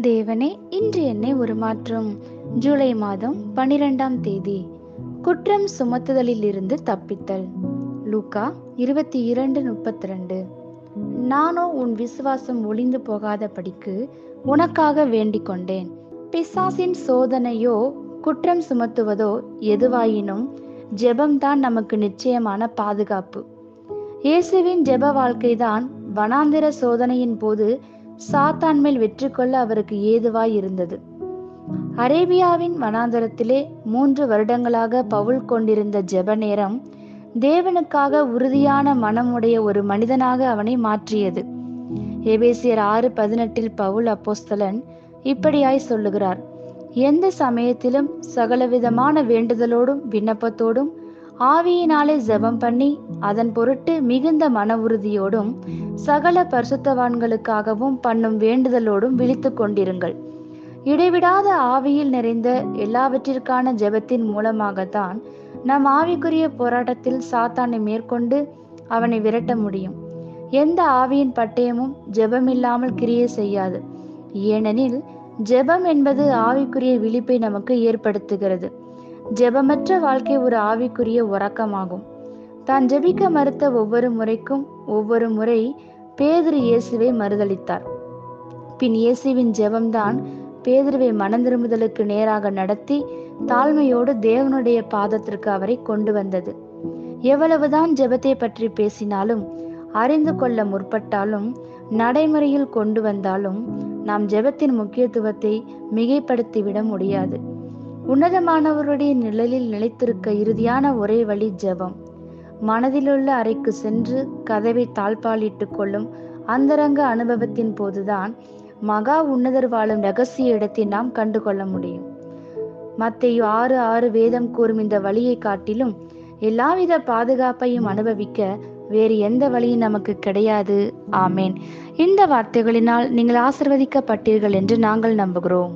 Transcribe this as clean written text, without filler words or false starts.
தேவனே, இன்று என்னை உருமாற்றும். ஜூலை மாதம் 12ஆம் தேதி. குற்றம் சுமத்துதலில் இருந்து தப்பித்தல். லூக்கா 22:32. நானோ உன் விசுவாசம் ஒளிந்து போகாதபடிக்கு உனக்காக வேண்டிக் கொண்டேன். பிசாசின் சோதனையோ குற்றம் சுமத்துவதோ எதுவாயினும் ஜெபம்தான் நமக்கு நிச்சயமான பாதுகாப்பு. இயேசுவின் ஜெப வாழ்க்கைதான் வனாந்திர சோதனையின் போது சாத்தான் மேல் வெற்றி கொள்ள அவருக்கு ஏதுவாய் இருந்தது. அரேபியாவின் வனாந்தரத்திலே 3 வருடங்களாக பவுல் கொண்டிருந்த ஜெப நேரம் தேவனுக்காக உறுதியான மனமுடைய ஒரு மனிதனாக அவனை மாற்றியது. எபேசியர் 6:18 பவுல் அப்போஸ்தலன் இப்படியாய் சொல்லுகிறார்: எந்த சமயத்திலும் சகலவிதமான வேண்டுதலோடும் விண்ணப்பத்தோடும் ஆவியினாலே ஜெபம் பண்ணி அதன் பொருட்டு மிகுந்த மன உறுதியோடும் சகல பரிசுத்தவான்களுக்காகவும் பண்ணும் வேண்டுதலோடும் விழித்து கொண்டிருங்கள். இடைவிடாத ஆவியில் நிறைந்த எல்லாவற்றிற்கான ஜெபத்தின் மூலமாகத்தான் நம் ஆவிக்குரிய போராட்டத்தில் சாத்தானை மேற்கொண்டு அவனை விரட்ட முடியும். எந்த ஆவியின் பட்டயமும் ஜெபமில்லாமல் கிரியை செய்யாது. ஏனெனில் ஜெபம் என்பது ஆவிக்குரிய விழிப்பை நமக்கு ஏற்படுத்துகிறது. ஜெபமற்ற வாழ்க்கை ஒரு ஆவிக்குரிய உறக்கமாகும். தான் ஜெபிக்க மறுத்த ஒவ்வொரு முறை பேதுரு இயேசுவை மறுதலித்தார். பின் இயேசுவின் ஜெபம்தான் பேதுருவை மனந்திரும்புதலுக்கு நேராக நடத்தி தாழ்மையோடு தேவனுடைய பாதத்திற்கு அவரை கொண்டு வந்தது. எவ்வளவுதான் ஜெபத்தை பற்றி பேசினாலும், அறிந்து கொள்ள முற்பட்டாலும், நடைமுறையில் கொண்டு வந்தாலும் நாம் ஜெபத்தின் முக்கியத்துவத்தை மிகைப்படுத்திவிட முடியாது. உன்னதமானவருடைய நிழலில் நிலைத்திருக்க இறுதியான ஒரே வழி ஜெபம். மனதிலுள்ள அறைக்கு சென்று கதவை தாழ்பாலிட்டு கொள்ளும் அந்தரங்க அனுபவத்தின் போதுதான் மகா உன்னதர் வாழும் இரகசிய இடத்தை நாம் கண்டுகொள்ள முடியும். மத்தேயு 6:6 வேதம் கூறும் இந்த வழியை காட்டிலும் எல்லாவித பாதுகாப்பையும் அனுபவிக்க வேறு எந்த வழியும் நமக்கு கிடையாது. ஆமேன். இந்த வார்த்தைகளினால் நீங்கள் ஆசீர்வதிக்கப்பட்டீர்கள் என்று நாங்கள் நம்புகிறோம்.